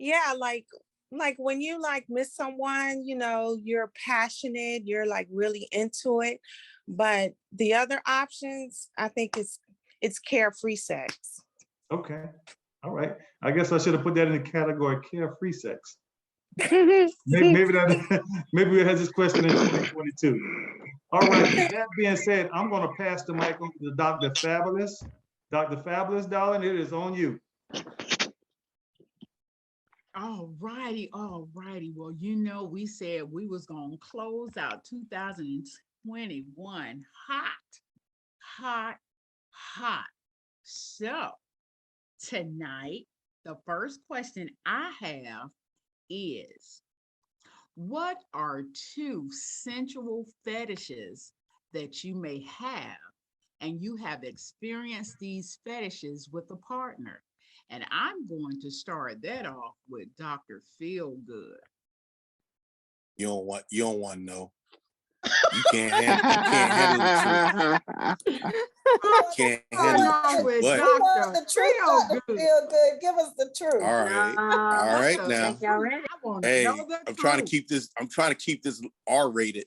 Yeah, like when you like miss someone, you're passionate, you're like really into it. But the other options, I think it's carefree sex. Okay. All right. I guess I should have put that in the category carefree sex. Maybe that maybe we had this question in 2022. All right. With that being said, I'm going to pass the mic over to Dr. Fabulous. Dr. Fabulous, darling, it is on you. All righty. Well, we said we was gonna close out 2021 hot. So tonight, the first question I have is, what are two sensual fetishes that you may have, and you have experienced these fetishes with a partner? And I'm going to start that off with Dr. Feelgood. You don't want to know. You can't handle the truth. Can't handle the truth. But the truth, Dr. Feelgood. Give us the truth. All right now. Hey, I'm trying to keep this R-rated.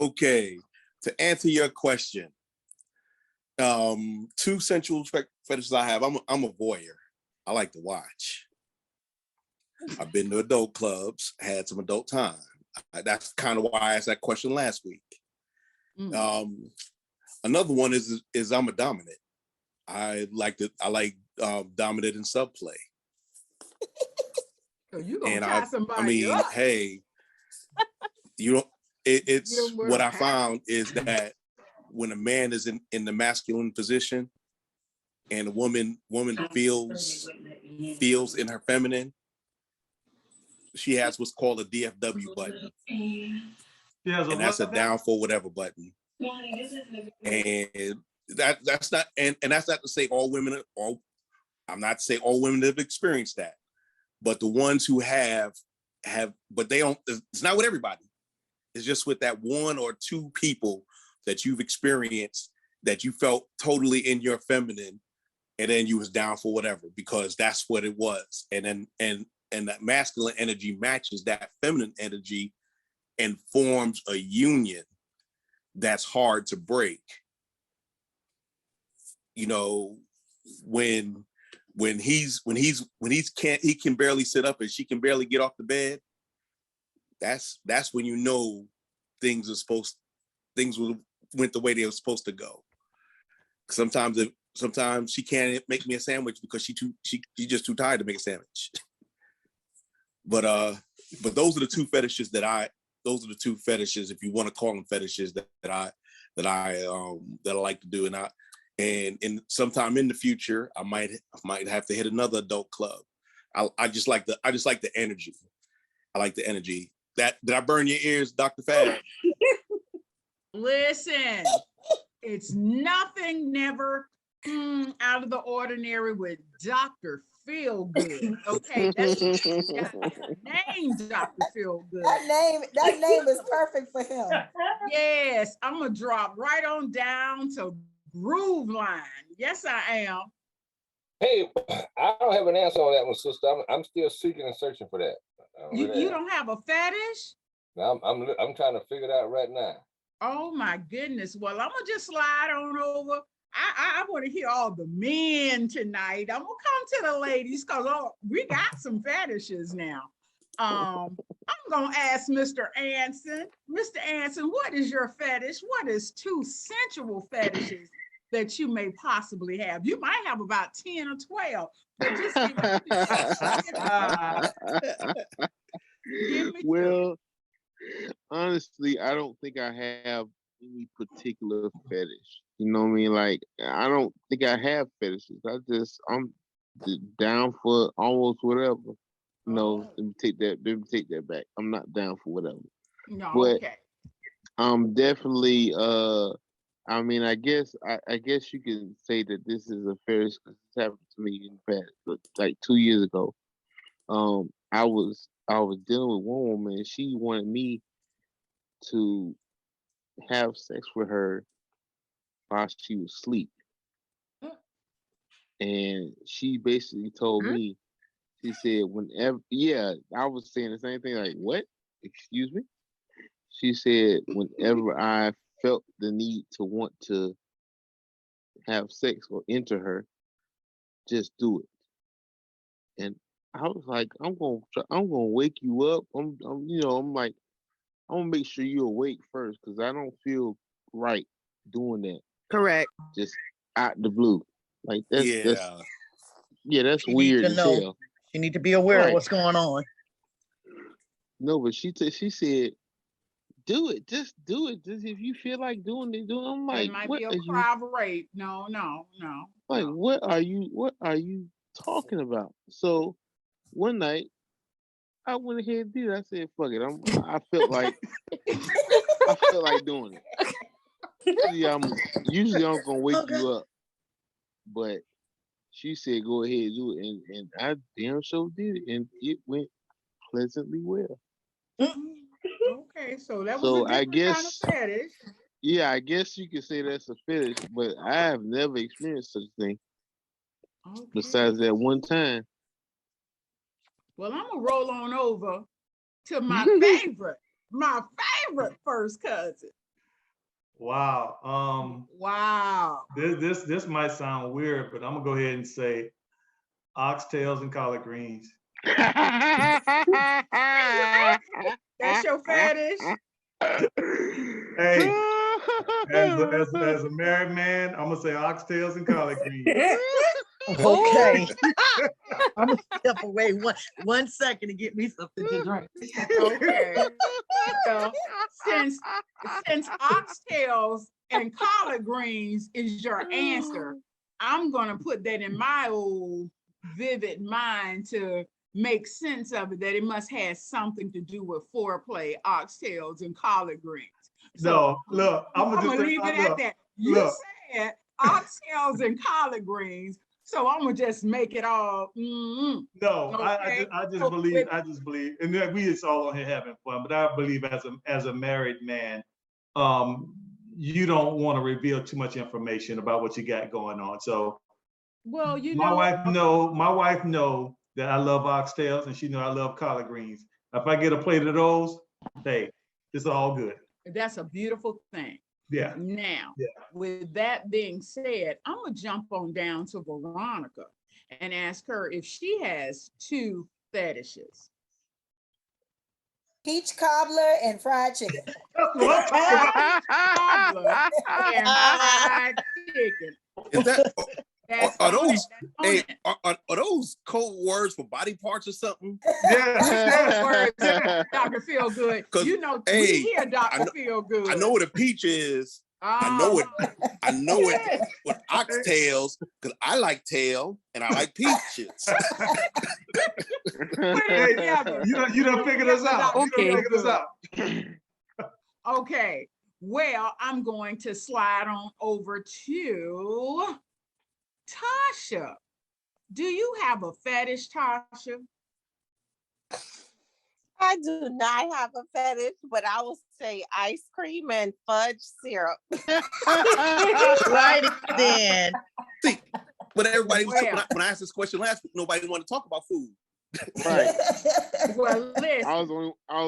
Okay, to answer your question, two sensual fetishes I have. I'm a voyeur. I like to watch. I've been to adult clubs, had some adult time. That's kind of why I asked that question last week. Another one is I'm a dominant. I like dominant and subplay. So you gonna tie somebody up. Hey, it's what I found is that when a man is in the masculine position and a woman feels in her feminine, she has what's called a DFW button. And that's a down for whatever button. And that's not and that's not to say all women I'm not to say all women have experienced that. But the ones who have, but they don't, it's not with everybody. It's just with that one or two people that you've experienced that you felt totally in your feminine, and then you was down for whatever, because that's what it was. And that masculine energy matches that feminine energy and forms a union that's hard to break. When he can barely sit up and she can barely get off the bed, that's when things went the way they were supposed to go. Sometimes she can't make me a sandwich because she's just too tired to make a sandwich. But those are the two fetishes if you want to call them fetishes that I like to do. And sometime in the future, I might have to hit another adult club. I just like the energy. I like the energy. Did I burn your ears, Dr. Fab? Listen, it's nothing never out of the ordinary with Dr. Feelgood. Okay, that's name, Dr. Feelgood. That name is perfect for him. Yes, I'm gonna drop right on down to Groove Line. Yes, I am. Hey, I don't have an answer on that one, sister. I'm still seeking and searching for that. You don't have a fetish? I'm trying to figure it out right now. Oh my goodness. Well, I'm gonna just slide on over. I want to hear all the men tonight. I'm gonna come to the ladies because we got some fetishes now. I'm gonna ask Mr. Anson. Mr. Anson, what is your fetish? What is two sensual fetishes that you may possibly have? You might have about 10 or 12, but just give me well, honestly, I don't think I have any particular fetish. You know what I mean? Like, I don't think I have fetishes. I'm down for almost whatever. No, let me take that back. I'm not down for whatever. No, but okay. I'm definitely I mean, I guess you can say that this is a fetish because it's happened to me in the past. But like 2 years ago, I was dealing with one woman and she wanted me to have sex with her while she was asleep. and she basically told me, she said, whenever, yeah, I was saying the same thing, like, what? Excuse me? She said, whenever I felt the need to want to have sex or enter her, just do it. And I was like, I'm gonna wake you up. I'm like, I'm gonna make sure you're awake first, because I don't feel right doing that Correct. just out the blue. Like that's Yeah. yeah, that's She need weird to as know. hell. You need to be aware of Right. what's going on. No, but she said, do it. Just do it. Just if you feel like doing it, do it. I'm It like, might what be a are you cry of rape. No, no, no, like? no. What are you talking about? So one night I went ahead and did it. I said, fuck it. I felt like doing it. Usually I'm gonna wake Okay. you up, but she said go ahead and do it, and I damn sure did it, and it went pleasantly well. Okay, so that was a So I different kind of guess, fetish. yeah, I guess you could say that's a fetish, but I have never experienced such a thing Okay. besides that one time. Well, I'm gonna roll on over to my favorite first cousin. Wow. Wow. This might sound weird, but I'm gonna go ahead and say oxtails and collard greens. That's your fetish? Hey, as a married man, I'm gonna say oxtails and collard greens. Okay. I'm gonna step away one second to get me something to drink. Okay. Well, since oxtails and collard greens is your answer, I'm gonna put that in my old vivid mind to make sense of it, that it must have something to do with foreplay, oxtails, and collard greens. So No, look, I'm I'm gonna gonna leave it at that. You look. said oxtails and collard greens, so I'm gonna just make it all. No, Okay. I just So believe, and that we just all on here having fun. But I believe as a married man, you don't want to reveal too much information about what you got going on. So, well, you my know, wife know that I love oxtails, and she know I love collard greens. If I get a plate of those, hey, it's all good. that's a beautiful thing. Yeah. Now, Yeah. with that being said, I'm gonna jump on down to Veronica and ask her if she has two fetishes. Peach cobbler and fried chicken. Cobbler and fried chicken. Is that That's are on it. those That's on hey it. are those code words for body parts or something? Yeah. Words, Dr. Feel Good. 'Cause, You know, hey, we hear Dr. know- Feel Good. I know what a peach is. I know it. I know it with oxtails because I like tail and I like peaches. Put it together. You done figured us out. Okay. You done figured us out. Okay, well, I'm going to slide on over to Tasha. Do you have a fetish, Tasha? I do not have a fetish, but I will say ice cream and fudge syrup. Right then. See, when everybody was Well. when I asked this question last week, nobody wanted to talk about food. Right. Well, listen. I was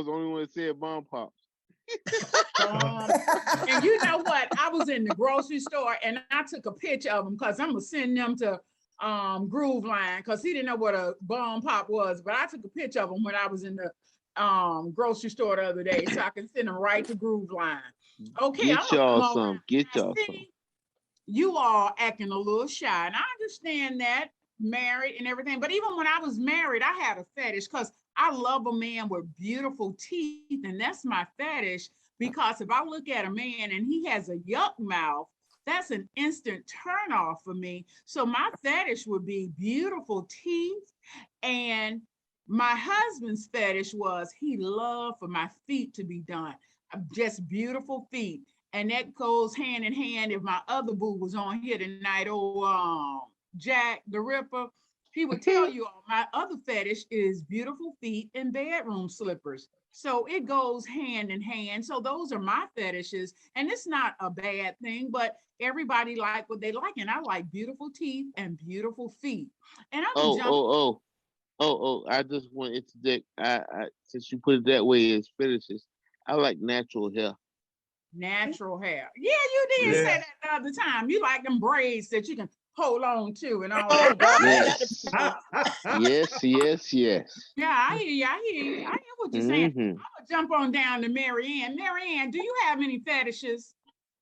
the only one that said bomb pops. And you know what? I was in the grocery store and I took a picture of them because I'm gonna send them to Groove Line because he didn't know what a bomb pop was, but I took a picture of them when I was in the grocery store the other day, so I can send them right to Groove Line. Okay, Get y'all some. Get y'all some. You all acting a little shy, and I understand that, married and everything. But even when I was married, I had a fetish because I love a man with beautiful teeth, and that's my fetish. Because if I look at a man and he has a yuck mouth, that's an instant turn off for me. So my fetish would be beautiful teeth. And my husband's fetish was he loved for my feet to be done, just beautiful feet. And that goes hand in hand. If my other boo was on here tonight, Jack the Ripper, he would tell you all my other fetish is beautiful feet and bedroom slippers. So it goes hand in hand. So those are my fetishes. And it's not a bad thing, but everybody like what they like. And I like beautiful teeth and beautiful feet. And I'm Oh, jump. oh, I just want to interject. I since you put it that way as fetishes, I like natural hair. Natural hair. Yeah, you did Yeah. say that the other time. You like them braids that you can hold on to and all Oh that. God, Yes, yes. Yeah, I hear you. I hear you. I hear what you're saying. Hmm. I'm gonna jump on down to Mary Ann. Mary Ann, do you have any fetishes?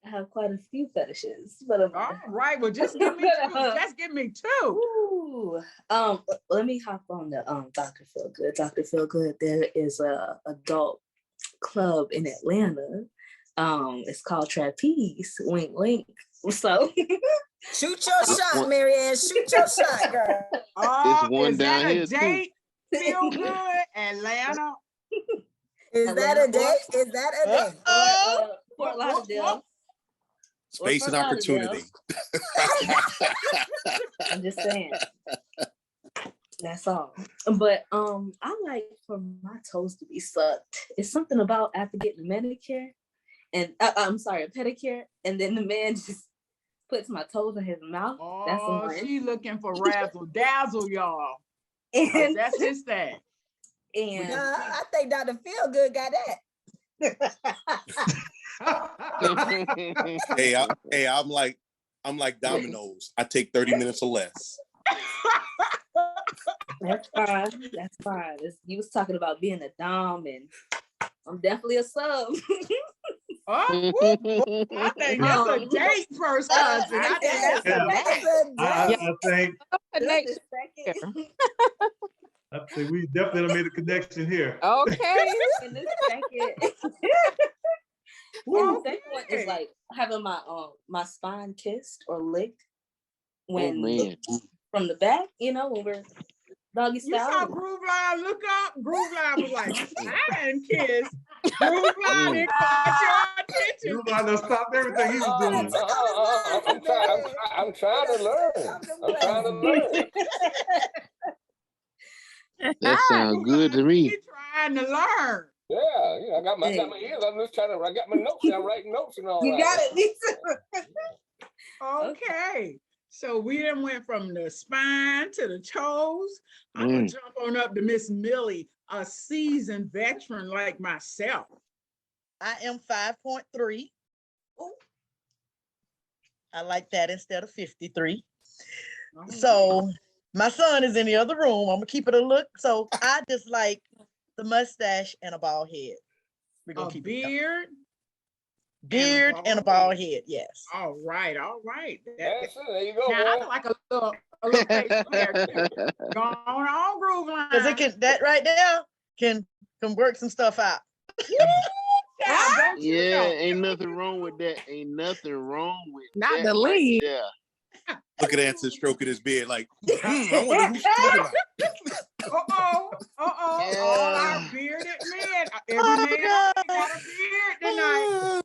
I have quite a few fetishes, but All right, well, just give me two. Just give me two. ooh, let me hop on the Dr. Feelgood. Dr. Feelgood, there is a adult club in Atlanta. It's called Trapeze. Wink, wink. So Shoot your shot, Marianne. Shoot your shot, girl. Oh, one is that down a here, too. date? Feel good, Atlanta. Is that a date? Is that a date? or What? Fort Lauderdale. Space and Fort Lauderdale. opportunity. I'm just saying. That's all. But I like for my toes to be sucked. It's something about after getting a manicure and I'm sorry, a pedicure, and then the man just puts my toes in his mouth. That's the Oh, one. she looking for razzle dazzle, y'all. And, That's his thing. and I think Dr. Feelgood got that. Hey, I'm like Domino's. I take 30 minutes or less. that's fine. That's fine. You was talking about being a dom, and I'm definitely a sub. Oh, whoop. I think that's a date, first cousin. I think that's a date. I think Just a second. we definitely made a connection here. Okay. And this second, and the second one is like having my spine kissed or licked when man. from the back, when we're doggy You saw style. Groove Line look up. Groove Line was like, I didn't kiss. Groove Line it caught your attention. You might have stopped everything he was doing. I'm trying to learn. I'm trying to learn. That sounds good to me. He trying to learn. Yeah, I got my ears. I'm just trying to. I got my notes. I'm writing notes and all. You got it, Lisa. Okay. So we then went from the spine to the toes. I'm gonna jump on up to Miss Millie, a seasoned veteran like myself. I am 5.3. I like that instead of 53. So my son is in the other room. I'm gonna keep it a look. So I just like the mustache and a bald head. We're gonna keep beard. Beard and a bald head, yes. All right. That's it. There you go. Now, I like a little facial hair too. Go on, Groove Line. Because it can that right there can work some stuff out. Yeah, ain't nothing wrong with that. Ain't nothing wrong with Not that. the lead. Yeah. Look at Anson stroking his beard like, I wonder who's talking about. All our bearded men. Every man got a beard tonight.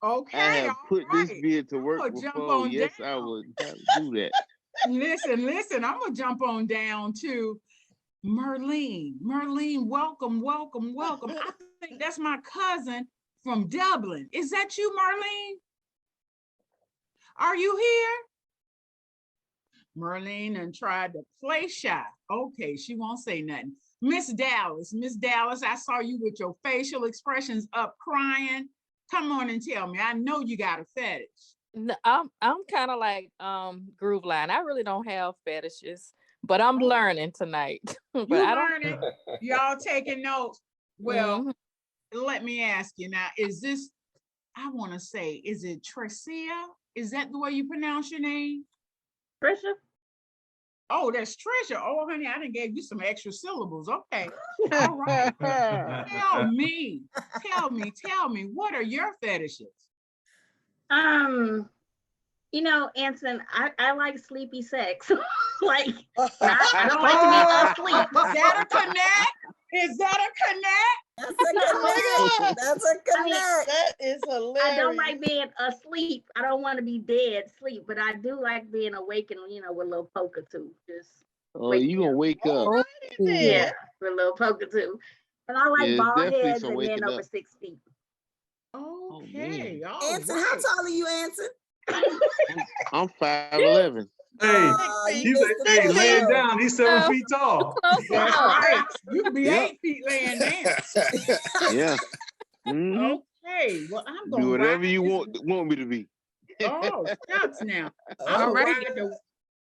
Okay. I have put this beard to work jump before. on Yes, down. I would do that. Listen, I'm gonna jump on down to Merlene. Merlene, welcome. I think that's my cousin from Dublin. Is that you, Merlene? Are you here? Merlene and tried to play shy. Okay, she won't say nothing. Miss Dallas, I saw you with your facial expressions up crying. Come on and tell me. I know you got a fetish. No, I'm kind of like Groove Line. I really don't have fetishes, but I'm learning tonight. But You I don't. learning? Y'all taking notes? Well, let me ask you now. Is this? I want to say, is it Tricia? Is that the way you pronounce your name? Trisha? Oh, that's Trisha. Oh, honey, I done gave you some extra syllables. Okay. All right. Tell me, what are your fetishes? Anson, I like sleepy sex. Like, I don't like to be asleep. Is that a connect? That's a connect. That's a connect. That is hilarious. I don't like being asleep. I don't want to be dead sleep, but I do like being awake and, with a little poker too. Just you gonna wake up. yeah, with a little poker too. And I like Yeah, it's bald definitely heads some and men waking over up. 6 feet. Okay, all Anson, how right. tall are you, Anson? I'm 5'11". Hey, Oh, you he's missed the hey, laying threshold. down. He's 7 feet tall. Close That's enough. right. You can be Yep. 8 feet laying down. Yeah. Hmm. Okay, well, I'm Do gonna ride whatever you this. want me to be. Oh, shucks now. I'm Oh, gonna right. ride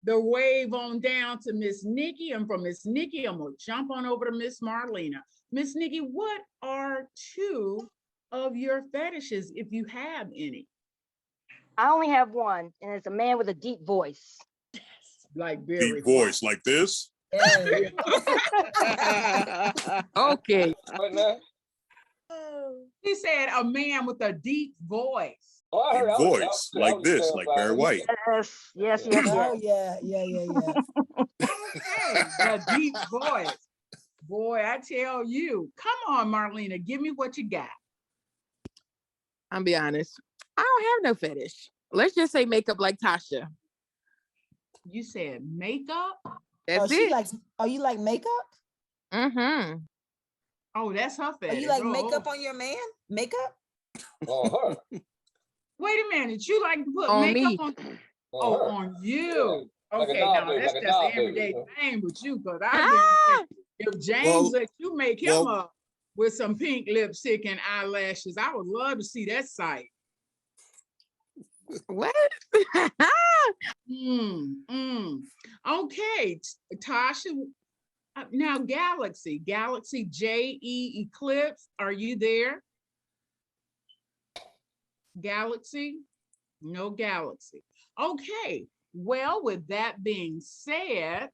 the wave on down to Miss Nikki, and from Miss Nikki, I'm gonna jump on over to Miss Marlena. Miss Nikki, what are two of your fetishes, if you have any? I only have one, and it's a man with a deep voice. Like very Deep voice like this. yeah. Okay. What now? He said a man with a deep voice. Oh, I heard. Deep I was, voice like this, like Barry White. Yes, yes, Oh, yes. yeah. Okay, the deep voice. Boy, I tell you. Come on, Marlena, give me what you got. I'll be honest. I don't have no fetish. Let's just say makeup like Tasha. You said makeup? That's it. You like makeup? Mm-hmm. Oh, that's her Oh, fetish. you like Oh, makeup on your man? Makeup? On her. wait a minute. You like to put On makeup me. on? On her. On you. Like a Okay, doll now baby, that's like a just doll an baby, everyday you know? thing with you, because I Ah! guarantee if James Well, let you make him well, up with some pink lipstick and eyelashes, I would love to see that sight. What? Okay, Tasha. Now, Galaxy JE Eclipse, are you there? Galaxy? No Galaxy. Okay, well, with that being said,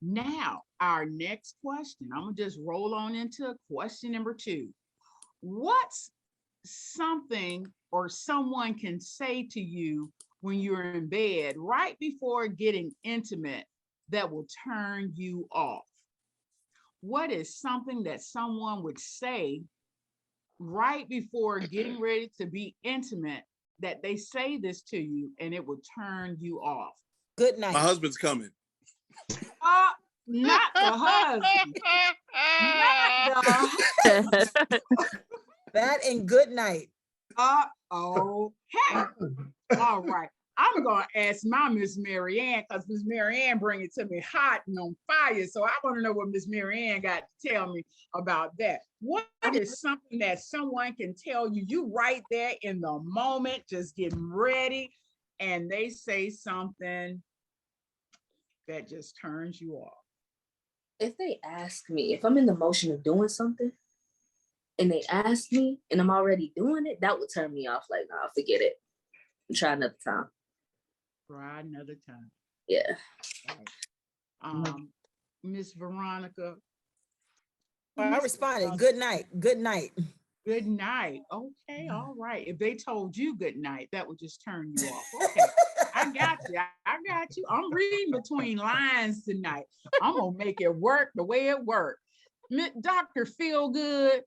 now our next question, I'm gonna just roll on into question number 2. What's something or someone can say to you when you're in bed right before getting intimate that will turn you off? What is something that someone would say right before getting ready to be intimate that they say this to you and it will turn you off? Good My night. husband's coming. Not the husband. Not the That and good night. okay. All right. I'm gonna ask my Miss Mary Ann, because Miss Mary Ann bring it to me hot and on fire. So I want to know what Miss Mary Ann got to tell me about that. What is something that someone can tell you? You right there in the moment, just getting ready, and they say something that just turns you off. If they ask me, if I'm in the motion of doing something and they ask me and I'm already doing it, that would turn me off. Like, nah, forget it. Try another time. Try another time. Yeah. Miss Veronica. I responded, good night. Good night. Good night. Okay, all right. If they told you good night, that would just turn you off. Okay, I got you. I got you. I'm reading between lines tonight. I'm gonna make it work the way it worked. Dr. Feelgood.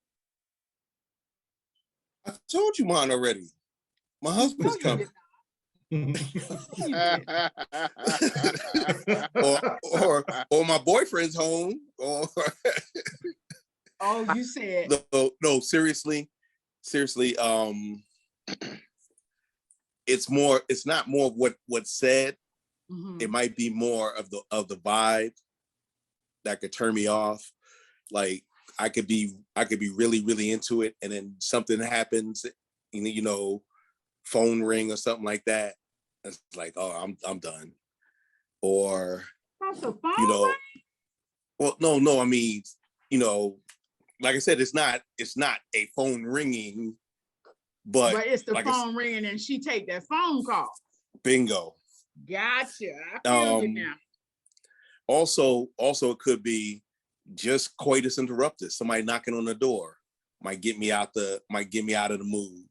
I told you mine already. My husband's coming. or my boyfriend's home. Or oh, you said no, seriously. It's not more of what's said. Mm-hmm. It might be more of the vibe that could turn me off. Like I could be really, really into it, and then something happens, you know, phone ring or something like that. It's like, oh, I'm done. Or you know, well, no, I mean, you know, like I said, it's not a phone ringing, but it's the phone ringing and she take that phone call. Bingo. Gotcha. I feel you now. Also, it could be just coitus interruptus. Somebody knocking on the door might get me out of the mood.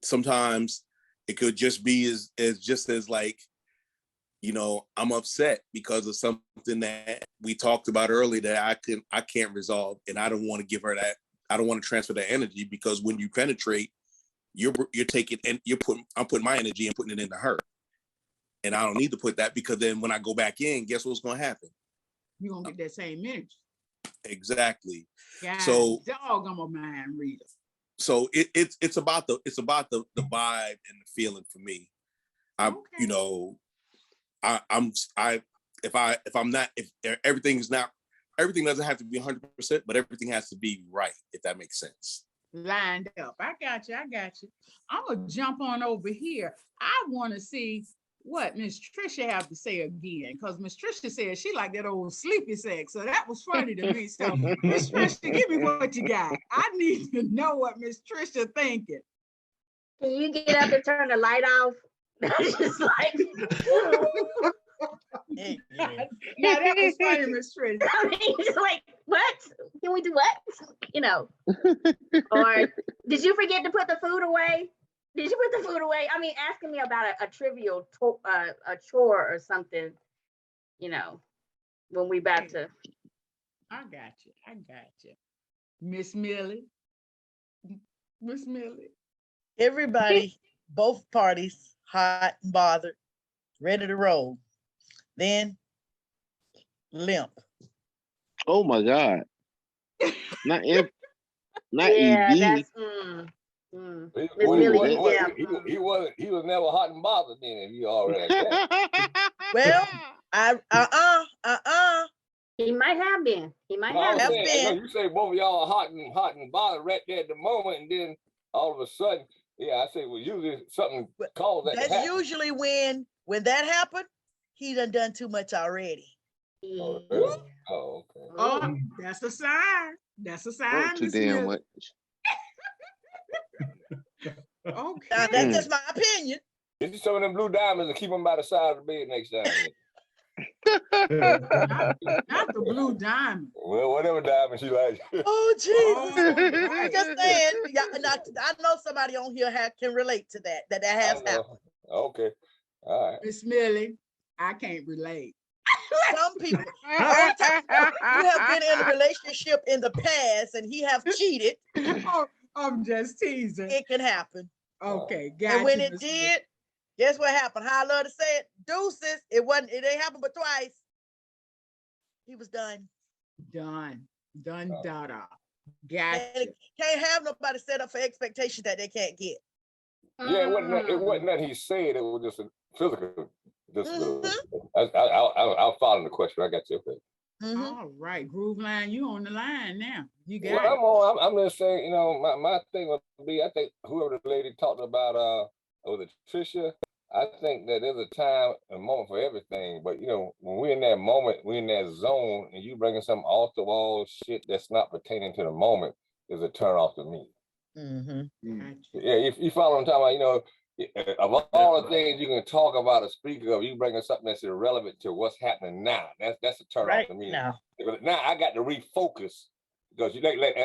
Sometimes it could just be as like, you know, I'm upset because of something that we talked about earlier that I can't resolve, and I don't want to give her that. I don't want to transfer that energy, because when you penetrate, you're taking and I'm putting my energy and putting it into her, and I don't need to put that, because then when I go back in, guess what's going to happen? You're gonna get that same energy. Exactly. God, So dog, I'm a mind reader. so it's about the vibe and the feeling for me. I'm you know I'm if I'm not if everything's not everything doesn't have to be 100%, but everything has to be right, if that makes sense. Lined up. I got you. I'm gonna jump on over here. I want to see what Miss Trisha have to say again, because Miss Trisha said she like that old sleepy sex, so that was funny to me. So Miss Trisha, give me what you got. I need to know what Miss Trisha thinking. Can you get up and turn the light off? That's just like. Now that was funny, Miss Trisha. I mean, just like, what? Can we do what? You know. Or did you forget to put the food away? Did you put the food away? I mean, asking me about a trivial a chore or something, you know, when we about to. I got you. Miss Millie. Miss Millie. Everybody, both parties, hot and bothered, ready to roll. Then limp. Oh my God. Not Yeah, ED. that's He, Miss well, he, Millie, wasn't, yeah. he was never hot and bothered then if you already had that. Well, He might have been. He might No, I'm have saying, I know been. you say both of y'all are hot and bothered right there at the moment, and then all of a sudden, yeah, I say, well, usually something caused that to that's happen. usually when that happened, he done too much already. Oh, really? Oh, okay. Oh, that's a sign. That's a sign, Too Miss damn Millie. much. Okay. Now, that's just my opinion. Get you some of them blue diamonds and keep them by the side of the bed next time. Not the blue diamond. Well, whatever diamond she likes. Oh, Jesus. Oh, right. Just saying. I know somebody on here can relate to that. That has happened. Okay. All right. Miss Millie, I can't relate. Some people, all the time, you have been in a relationship in the past and he have cheated. Oh, I'm just teasing. It can happen. Okay, got And when you, it Miss did, guess what happened? How I love to say it, deuces. It ain't happened but twice. He was done. Done. Got And can't have nobody set up for expectations that they can't get. Yeah, it wasn't that he said, it was just a physical. I'll follow the question. I got you. Okay. All right, Groove Line, you on the line now. You got Well, I'm just saying, you know, my thing would be, I think whoever the lady talked about, was it Trisha? I think that there's a time and moment for everything, but you know, when we're in that moment, we're in that zone, and you bringing some off the wall shit that's not pertaining to the moment is a turn off to me. Yeah, if you follow what I'm talking about, you know, of all the things you can talk about or speak of, you bringing something that's irrelevant to what's happening now. That's a turn off to me. Now I got to refocus because you like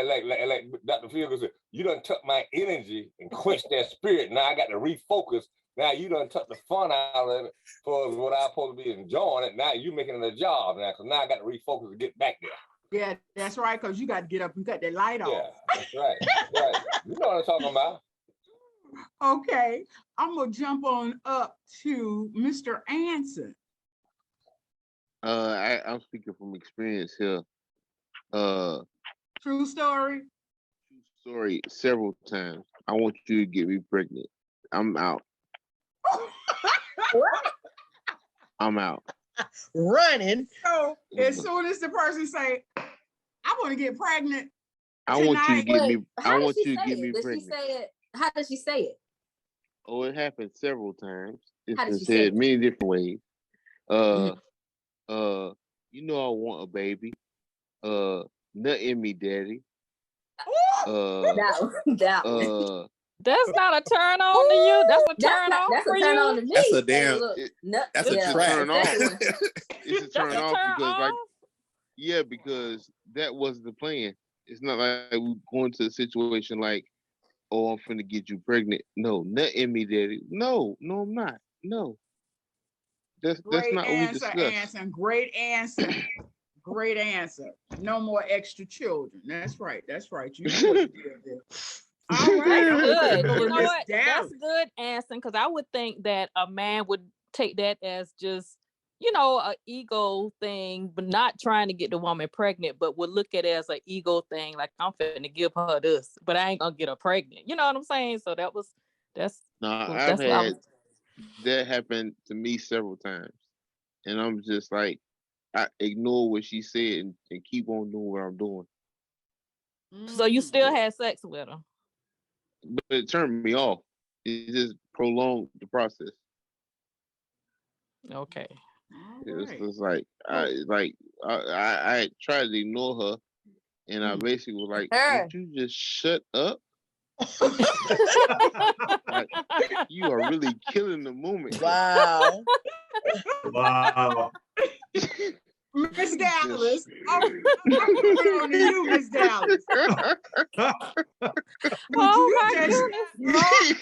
Dr. Fields said, you done took my energy and quenched that spirit. Now I got to refocus. Now you done took the fun out of it for what I'm supposed to be enjoying it. Now you making it a job now, because now I got to refocus to get back there. Yeah, that's right, because you got to get up and cut that light off. Yeah, that's right. Right. You know what I'm talking about. Okay, I'm gonna jump on up to Mr. Anson. I'm speaking from experience here. True story. Sorry, several times. I want you to get me pregnant. I'm out. I'm out. Running. So as soon as the person say, I want to get pregnant. I want you to get me. I want you you to get me Did pregnant. she say it? How did she say it? Oh, it happened several times. It's How did been she say said it? many different ways. You know I want a baby. Nut in me, daddy. That that's not a turn on to you. That's a turn off That's for a turn you. on to me. That's a damn. That's a It's a trap. turn off. It's a turn That's a off turn because off. because that was the plan. It's not like we going to a situation like, oh, I'm finna get you pregnant. No, nut in me, daddy. No, I'm not. No. That's Great not what we answer, discussed. Anson. Great answer. Great answer. No more extra children. That's right. You know what to do there. All right. That's I'm good. gonna You over know Miss what? That's Dallas. good, Anson, because I would think that a man would take that as just you know, a ego thing, but not trying to get the woman pregnant, but would look at it as an ego thing, like I'm finna give her this, but I ain't gonna get her pregnant. You know what I'm saying? So that's No, I've that's what I had was. that happen to me several times, and I'm just like, I ignore what she said and keep on doing what I'm doing. So you Mm. still had sex with her? But it turned me off. It just prolonged the process. Okay. All It's right. just I tried to ignore her, and I basically was like, Hey. "Won't you just shut up? Like, you are really killing the moment." Wow. Wow. Miss Just Dallas. I'm gonna put it on to you, Miss Dallas. Could Oh you my just goodness.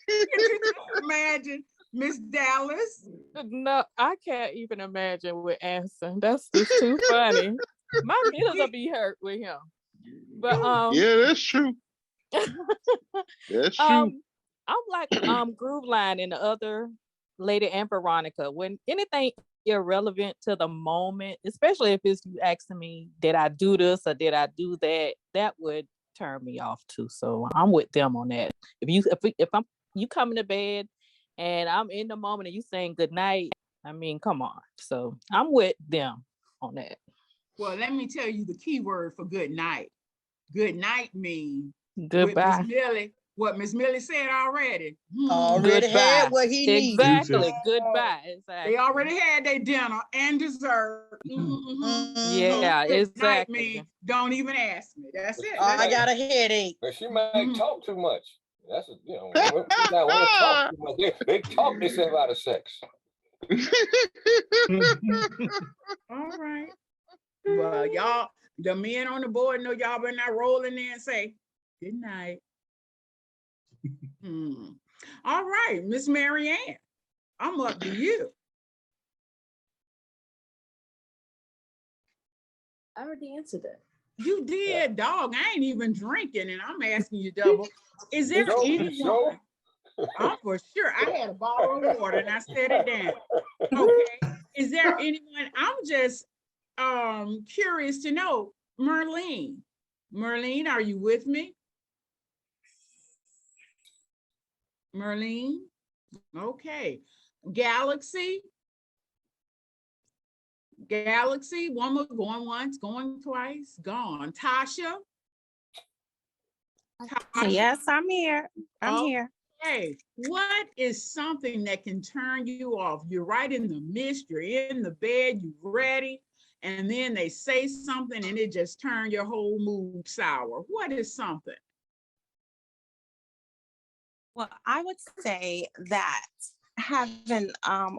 could you just imagine Miss Dallas? No, I can't even imagine with Anson. That's just too funny. My feelings will be hurt with him. But Yeah, that's true. That's true. I'm like Groove Line and the other lady and Veronica. When anything irrelevant to the moment, especially if it's you asking me, did I do this or did I do that? That would turn me off too. So I'm with them on that. If I'm you coming to bed and I'm in the moment and you saying good night, I mean, come on. So I'm with them on that. Well, let me tell you the key word for good night. Good night means with Miss Goodbye. Millie, what Miss Millie said already. Already had Goodbye. what he needed. Exactly. Deuces. Goodbye. They Exactly. already had their dinner and dessert. Yeah, Good night exactly. means don't even ask me. That's it. Oh, I That's got a headache. But she might talk too much. That's a, you know, women want to talk too much. They talk themselves out of sex. all right. Well, y'all, the men on the board know y'all better not roll in there and say good night. All right, Miss Marianne, I'm up to you. I already answered that. You did, dog. I ain't even drinking, and I'm asking you double. Is there anyone? I'm for sure. I had a bottle of water and I set it down. Okay. Is there anyone? I'm just curious to know, Merlene. Merlene, are you with me? Merlene? Okay. Galaxy. Galaxy, one more, going once, going twice, gone. Tasha? Yes, I'm here. I'm here. Okay, what is something that can turn you off? You're right in the midst, you're in the bed, you're ready, and then they say something and it just turns your whole mood sour. What is something? Well, I would say that having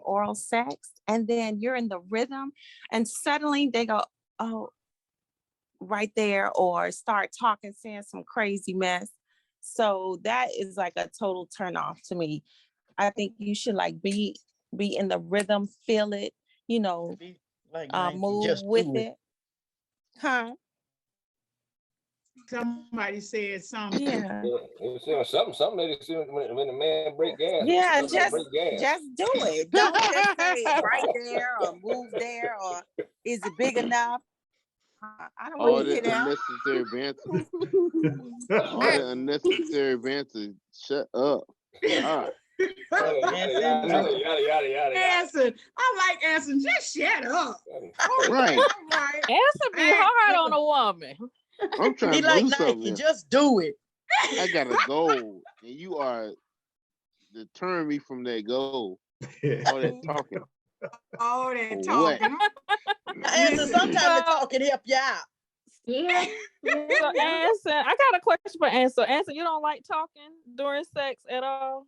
oral sex and then you're in the rhythm and suddenly they go, oh, right there, or start talking, saying some crazy mess. So that is like a total turn off to me. I think you should like be in the rhythm, feel it, you know, Like move just with do it. it. Huh? Somebody said something. Yeah. Some ladies see when the man break gas. Yeah, Break gas. just do it. Don't just say right there or move there or is it big enough? I don't want All to hear that that. unnecessary banter. All that unnecessary banter. Shut up. God. Yada. Anson, I like Anson. Just shut up. Right. All right. Answer be hard on a woman. I'm trying He to like do Nike, something. just do it. I got a goal, and you are deterring me from that goal. All that talking. All that For talking. Answer, sometimes the talking help you out. Yeah. So Anson, I got a question for Anson. Anson, you don't like talking during sex at all?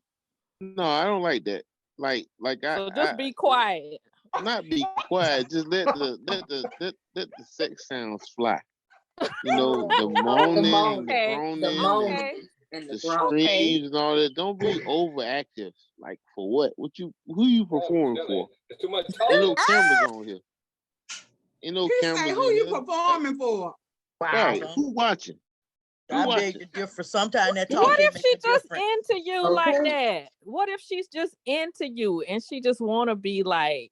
No, I don't like that. Like So just be quiet. not be quiet. Just let the sex sounds fly. You know, the moaning and the Okay. groaning and the screams and all that. Don't be overactive. Like for what? Who you performing for? It's too much Ain't no talking. cameras on here. Ain't no He say, cameras who in you here. performing for? Right. Who watching? I beg to differ. Sometimes that talking What if make she a just difference. into you like that? What if she's just into you and she just want to be like,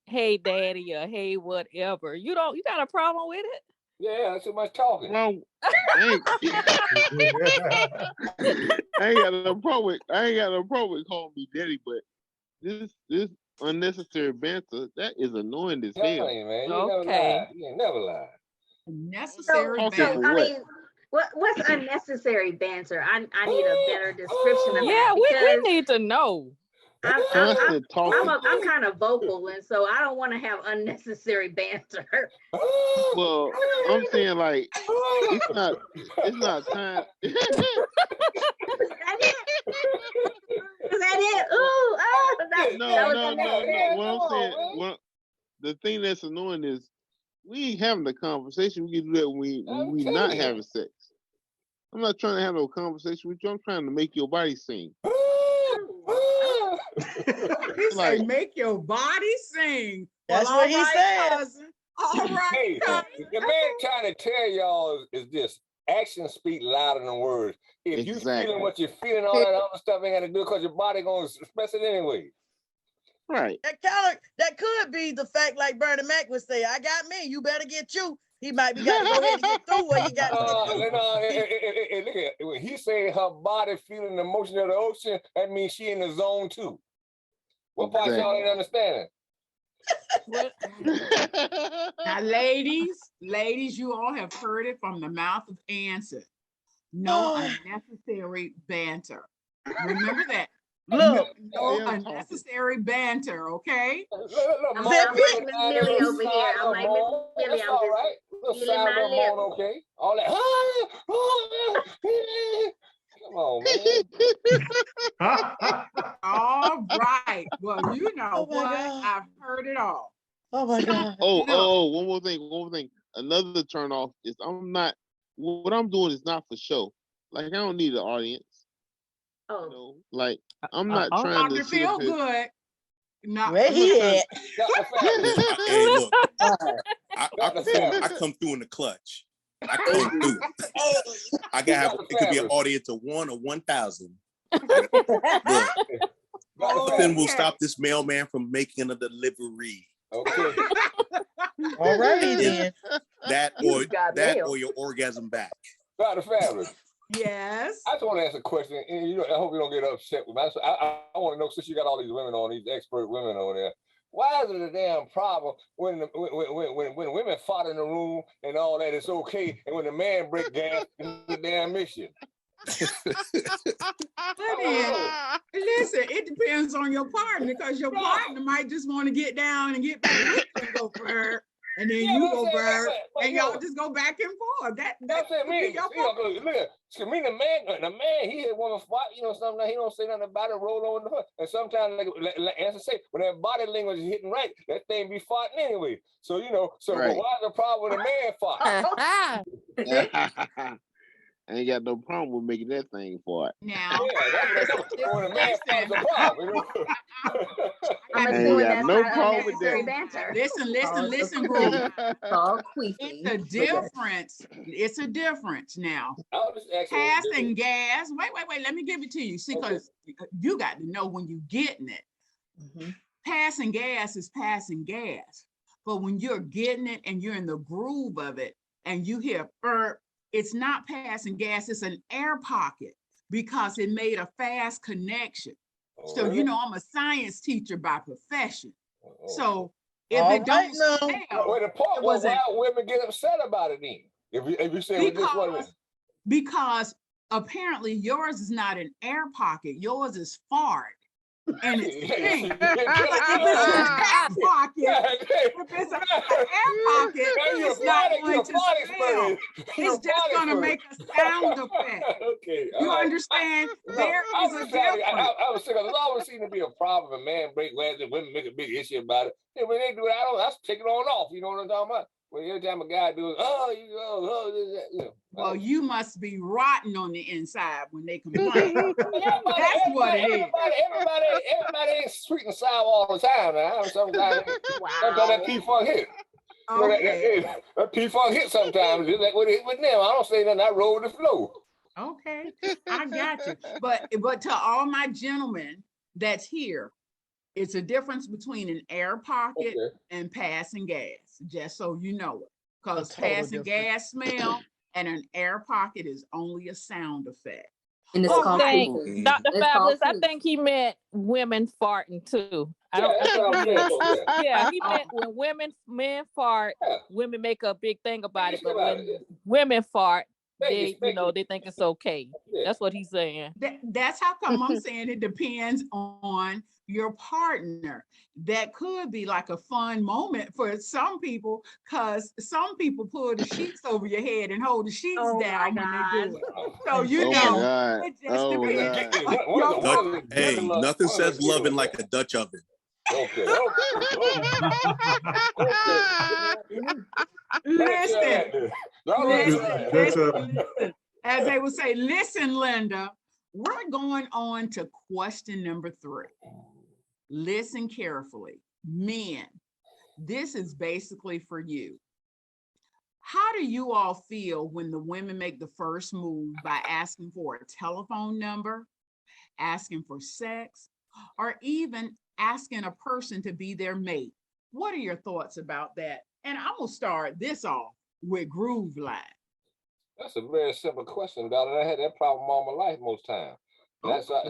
hey daddy or hey whatever. You got a problem with it? Yeah, that's too much talking. Well, I ain't, I ain't got no problem with calling me daddy, but this unnecessary banter that is annoying as hell. Telling you, man, you ain't never Okay. lied. You ain't never lied. Necessary Okay, So for banter. I what? mean, what's unnecessary banter? I need a better description of Yeah, that we because need to know. Constant talking. I'm kind of vocal, and so I don't want to have unnecessary banter. Well, I'm saying like it's not time. Is that it? Is that it? Ooh, oh, that No. was unnecessary. What I'm saying, the thing that's annoying is we ain't having the conversation. We can do that when we not having sex. I'm not trying to have no conversation with you. I'm trying to make your body sing. He Like- say, make your body sing. That's well, what he said. cousin. All right, Hey, cousin. the man trying to tell y'all is this: actions speak louder than words. If you Exactly. feeling what you're feeling, all that other stuff ain't got to do because your body gonna express it anyway. Right. That could be the fact, like Bernie Mac would say, I got me, you better get you. He might be got to go ahead and get through what he got to get through. Look at when he say her body feeling the motion of the ocean, that means she in the zone too. What part y'all ain't understanding? Now, ladies, you all have heard it from the mouth of Anson. No unnecessary banter. Remember that. Look, no unnecessary banter, okay? I'm like Miss Millie over here. I'm like Miss Millie. I'm all just right. feeling my lip. Okay. All that. Come on, man. All right. Well, you know Oh my what? God. I've heard it all. Oh my God. One more thing. Another turn off is what I'm doing is not for show. Like I don't need an audience. Oh. You know, like I'm not trying to Dr. sit up Feel here. Good. No, Where he at? Hey, look, I come through in the clutch. I come through. I can have it could be an audience of 1 or 1,000. Look, nothing will stop this mailman from making a delivery. Okay. All righty then. That or your orgasm back. Dr. Fabulous. Yes. I just want to ask a question, and I hope you don't get upset with me. I want to know, since you got all these women on, these expert women on there, why is it a damn problem when women fought in the room and all that, it's okay, and when the man break gas, it's a damn mission? Listen, it depends on your partner, because your partner might just want to get down and get back with you and go for her, and then you go for her, and y'all just go back and forth. That's me. Me, the man, he hear a woman fight, sometimes he don't say nothing about it, roll on the hook. And sometimes, like Answer say, when that body language is hitting right, that thing be fighting anyway. So, Right. But why is the problem when a man fight? I ain't got no problem with making that thing for it. Now, that's when a man fights a problem. I'm I ain't assuming got that's no not problem with unnecessary that. banter. Listen, group. All queefing. It's a difference. It's a difference now. I'll just ask you Passing gas. Wait. Let me give it to you. See, because you got to know when you're getting it. Mm-hmm. Passing gas is passing gas. But when you're getting it and you're in the groove of it and you hear burp, it's not passing gas, it's an air pocket because it made a fast connection. So, really? I'm a science teacher by profession. So if All it don't right, smell, Wait, the part why women get upset about it then? If you say this one, because apparently yours is not an air pocket, yours is fart. And it's pink. But if it's an air pocket, it's not going to smell. It's just going to make a sound effect. Okay. You understand? There is a difference. I was saying, there's always seemed to be a problem. A man break glass and women make a big issue about it. And when they do it, I take it on off. You know what I'm talking about? When every time a guy does, Well, you must be rotten on the inside when they complain. That's what it is. Everybody ain't sweet and sour all the time. Now. Sometimes that P-Funk hit. Okay. That P-Funk hit sometimes. It's like with them. I don't say nothing. I roll the flow. Okay, I got you. But to all my gentlemen that's here, It's a difference between an air pocket Okay. and passing gas, just so you know it. Because total passing difference. gas smell and an air pocket is only a sound effect. And it's I called think, pooping. Dr. It's called Fabulous, I poop. think he meant women farting too. I Yeah, don't. I that's think what I'm he saying. meant. So, yeah. Yeah, he meant when men fart, Yeah. women make a big thing about it. Think But about when it. women fart, Thank you, they think it's okay. Yeah. That's what he's saying. That's how come I'm saying it depends on your partner. That could be like a fun moment for some people, because some people pull the sheets over your head and hold the sheets Oh down my when they God. do it. So you Oh my know, God. it just Oh my depends. God. Your Dutch, partner. hey, nothing says loving like a Dutch oven. Okay. Listen, Good. as they would say, listen, Linda, we're going on to question number 3. Listen carefully. Men, this is basically for you. How do you all feel when the women make the first move by asking for a telephone number, asking for sex, or even asking a person to be their mate? What are your thoughts about that? And I'm gonna start this off with Groove Line. That's a very simple question, darling. I had that problem all my life most times. That's so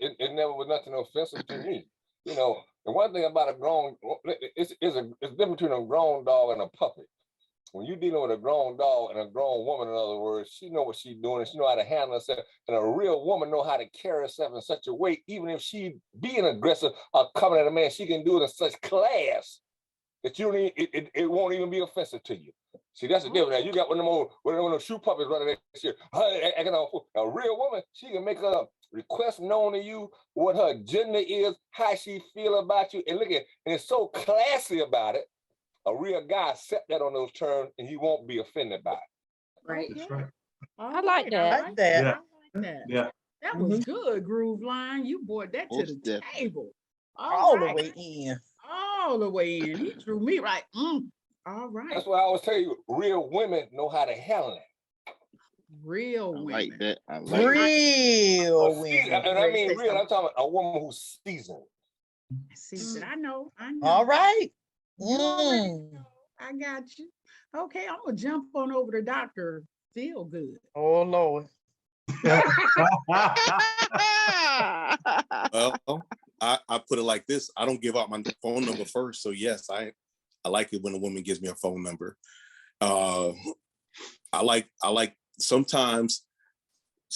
it never was nothing offensive to me. You know, the one thing about a grown, it's different between a grown dog and a puppy. When you're dealing with a grown dog and a grown woman, in other words, she know what she's doing and she know how to handle herself. And a real woman know how to carry herself in such a way, even if she being aggressive or coming at a man, she can do it in such class that you don't even, it won't even be offensive to you. See, that's the difference. Now, you got one of those shoe puppies running that shit. A real woman, she can make a request known to you, what her agenda is, how she feel about you, and look at, and it's so classy about it. A real guy accept that on those terms, and he won't be offended by it. Right. That's right. I like that. I like that. I like that. Yeah. That was good, Groove Line. You brought that to Most the definitely. table. All the right. way in. All the way in. He drew me right. All right. That's why I always tell you, real women know how to handle it. Real I women. like that. I like that. Real women. And I mean real, I'm talking about a woman who's seasoned. Season. I know. All right. You already know. I got you. Okay, I'm gonna jump on over to Dr. Feel Good. Oh Lord. Well, I put it like this. I don't give out my phone number first. So yes, I like it when a woman gives me a phone number. I like sometimes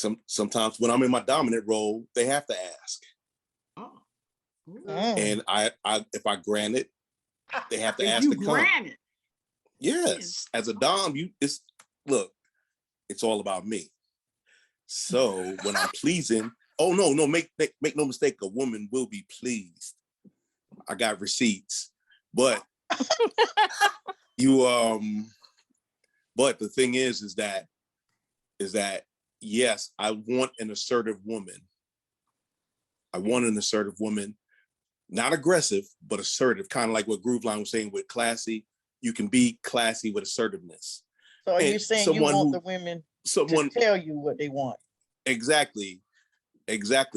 when I'm in my dominant role, they have to ask. Oh. And I if I grant it, they have to If ask you to come. grant it. Yes. As a dom, it's all about me. So when I'm pleasing, make no mistake, a woman will be pleased. I got receipts. But but the thing is that yes, I want an assertive woman. Not aggressive, but assertive, kind of like what Groove Line was saying with classy. You can be classy with assertiveness. So are you And saying you want the women to tell you what they want? Exactly,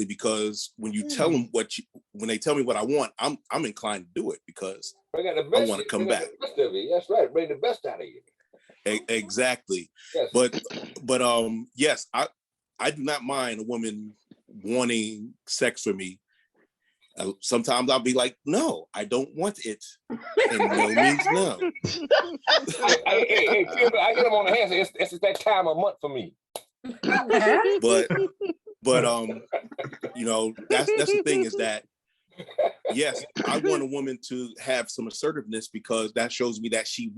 because when you tell them when they tell me what I want, I'm inclined to do it because I want to come back. That's right, bring the best out of you. Exactly. Yes. But yes, I do not mind a woman wanting sex for me. Sometimes I'll be like, no, I don't want it. And no means no. Hey, I get them on the hand. It's that time of month for me. But that's the thing is that yes, I want a woman to have some assertiveness because that shows me that she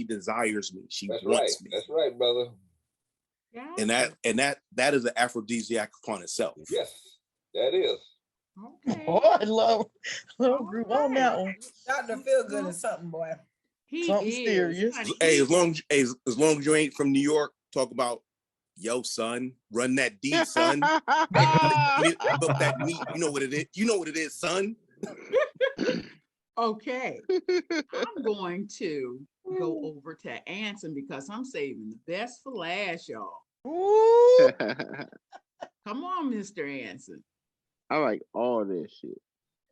desires me. She wants me. That's right, brother. Yeah. And that is an aphrodisiac upon itself. Yes, that is. Okay. Oh, I love Groove on that one. Dr. Feel Good is something, boy. Something serious. Hey, as long as you ain't from New York, talk about yo, son, run that D, son. Whip that meat. You know what it is. You know what it is, son. Okay. I'm going to go over to Anson because I'm saving the best for last, y'all. Come on, Mr. Anson. I like all this shit.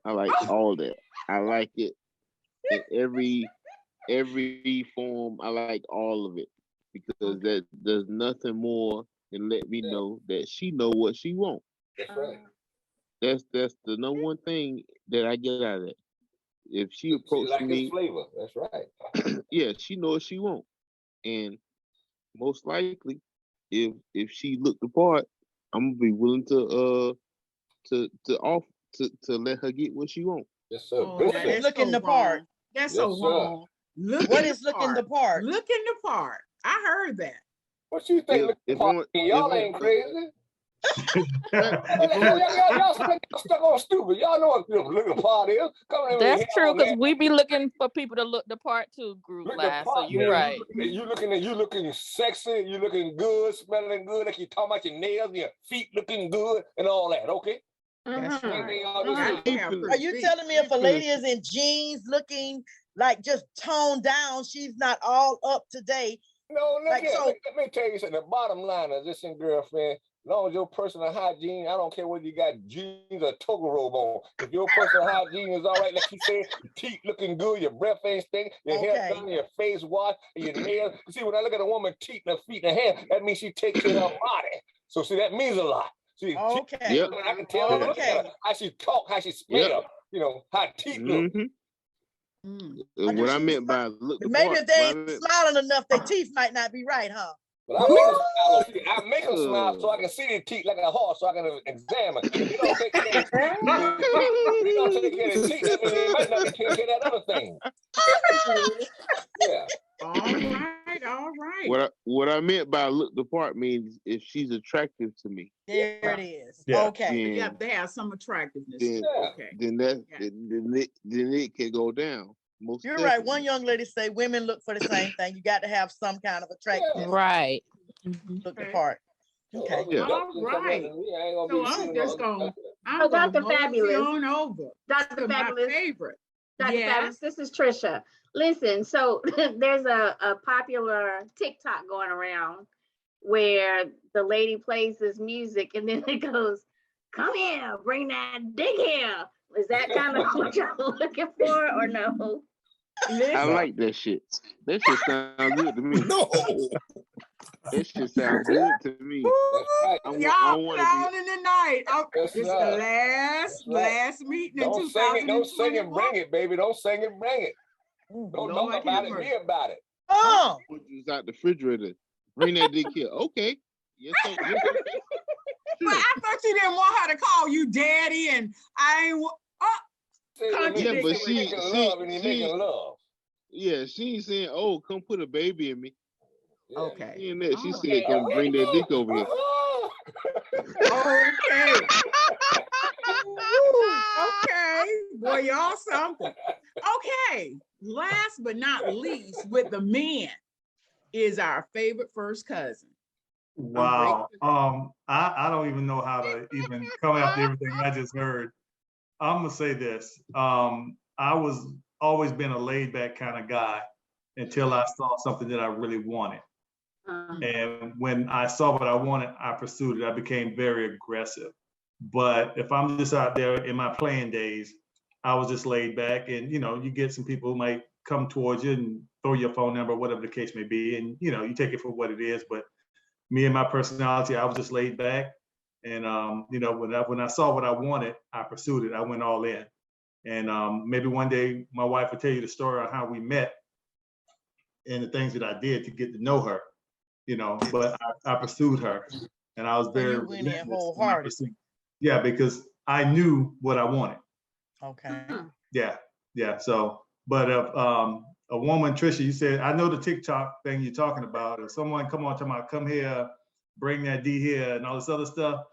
I like all that. I like it in every form. I like all of it because that there's nothing more than let me know that she know what she want. That's right. That's the number one thing that I get out of it. If she She approached like his me, flavor. That's right. yeah, she know what she want, and most likely, if she look the part, I'm gonna be willing to off to let her get what she want. Yes, sir. Oh, Good now sir. that's Looking so the part. wrong. That's Yes, so sir. wrong. Look What in is the looking the part. part? Look in the part. I heard that. What you think? If Look, I'm if y'all I'm ain't crazy. if I'm Y'all stuck on stupid. Y'all know what looking part is. Come in That's here true, on because that. we be looking for people to look the part too, group Look the live. So part, you man. right. You looking sexy. You looking good, smelling good. Like you talking about your nails, your feet looking good, and all that. Okay. That's Mhm. right. Y'all just Got say, to have Are pretty you feet. telling me if a lady is in jeans looking like just toned down, she's not all up to date? no, look Like here. so, Let me tell you something. The bottom line is this, girlfriend. As long as your personal hygiene, I don't care whether you got jeans or toga robe on. If your personal hygiene is all right, like you said, your teeth looking good, your breath ain't stinking, your hair okay. done, your face washed, and your nails. You see, when I look at a woman teeth and her feet and her hair, that means she take care of her body. So see, that means a lot. See, Okay. Yep. I can tell when I look at her, Okay. how she talk, how she Yep. smell, how teeth look. Mm. I knew What I she was meant by smiling. look the Maybe part. if they ain't smiling enough, their teeth might not be right, huh? But I make them smile. I make them smile so I can see their teeth like a horse, so I can examine. If they don't take care of their teeth, if they don't take care of their teeth, that means they might not be taking care of that other thing. Yeah. All right, all right. What I meant by look the part means if she's attractive to me, There it is. Yeah. Okay. You then have to have some attractiveness. then Yeah. Okay. then that Yeah. then it can go down. Most You're right. definitely. One young lady say women look for the same thing. You got to have some kind of attractiveness. Right. Look the Okay. part. Okay. Yeah. All right. So I'm just gonna So Dr. mosey Fabulous, on over Dr. to my Fabulous, favorite. Dr. Yeah. Fabulous, this is Trisha. Listen, so there's a popular TikTok going around where the lady plays this music and then it goes, "Come here, bring that dick here." Is that kind of what y'all looking for or no? I Listen, like that shit. That shit sounds good to me. No. That shit sounds good to me. That's right. I y'all want to be. clowning tonight. Oh, Yes, this is sir. the last That's right. last meeting in Don't sing it, 2021. bring it, baby. Don't sing it, bring it. Don't Lord talk about have it, mercy. be about it. Oh, Put this out the refrigerator. Bring that dick here. Okay. Yes, so, yes, so. But I thought you didn't want her to call you daddy, and I ain't. Say when Yeah, but Contradictory. making love and he making love. yeah, she ain't saying, "Oh, come put a baby in me." Yeah. Okay. She ain't that. She All said, "Come bring that dick over here." Okay. Woo. Okay. Boy, y'all something. Okay. Last but not least, with the men, is our favorite first cousin. Wow. I don't even know how to even come after everything I just heard. I'm gonna say this. I was always been a laid back kind of guy until I saw something that I really wanted. And when I saw what I wanted, I pursued it. I became very aggressive. But if I'm just out there in my playing days, I was just laid back, and you get some people who might come towards you and throw your phone number, whatever the case may be, and you take it for what it is. But me and my personality, I was just laid back, and when I saw what I wanted, I pursued it. I went all in, and maybe one day my wife will tell you the story on how we met and the things that I did to get to know her. But I pursued her, and I was so very you went in relentless in my wholehearted. pursuit. Yeah, because I knew what I wanted. Okay. Yeah. So, but if a woman, Trisha, you said, I know the TikTok thing you're talking about. If someone come here, bring that D here, and all this other stuff,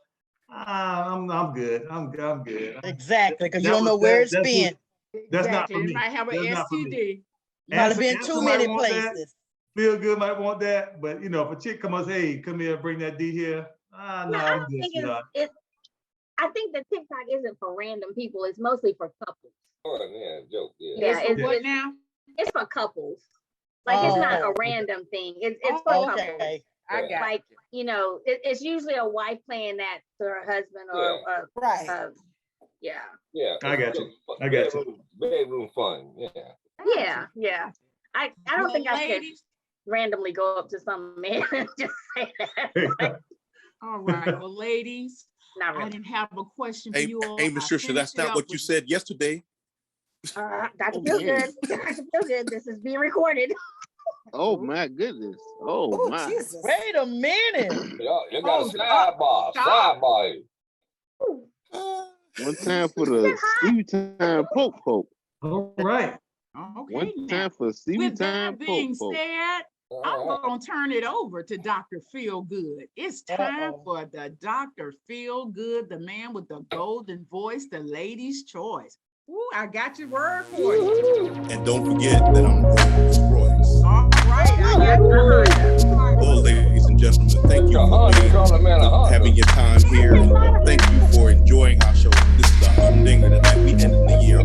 I'm good. I'm good. Exactly, because you That don't was know where that. it's been. That's not for Exactly. It me. might have an That's not for me. STD. Might have been Answer too might many want that. places. Feel good might want that, but if a chick come up, hey, come here, bring that D here. No, No, I I'm don't good, think sweetheart. I think that TikTok isn't for random people. It's mostly for couples. Oh, yeah, joke. Yeah. Yeah, It's for what now? It's for couples. Like it's not a Oh, random thing. It's for couples. okay. I got Like it's usually a wife playing that to her husband or Right. Yeah. Yeah. I got you. I got you. Bedroom fun. Yeah. Yeah. Yeah. I don't think I could randomly go up to some man and just say that. All right, well, ladies, Not I really. didn't have a question for Hey, you all. hey, Miss I Trisha, that's finished it not up what you with- said yesterday. Dr. Oh, Feelgood. Dr. Feelgood, this is being recorded. Oh my goodness. Oh Oh, my. Jesus. Wait a minute. You got a Oh, sidebar. stop. Sidebar. One time for the Stevie Time Poke Poke. All right. Okay, One now, time for Stevie with Time that being Poke Poke. said, I'm gonna turn it over to Dr. Feelgood. It's time for the Dr. Feelgood, the man with the golden voice, the lady's choice. Ooh, I got your word for you. And don't forget that I'm Rolls Royce. All right, I got the Well, ladies and gentlemen, thank you for having your time here. And thank you for enjoying our show. This is the humdinger tonight. We ended the year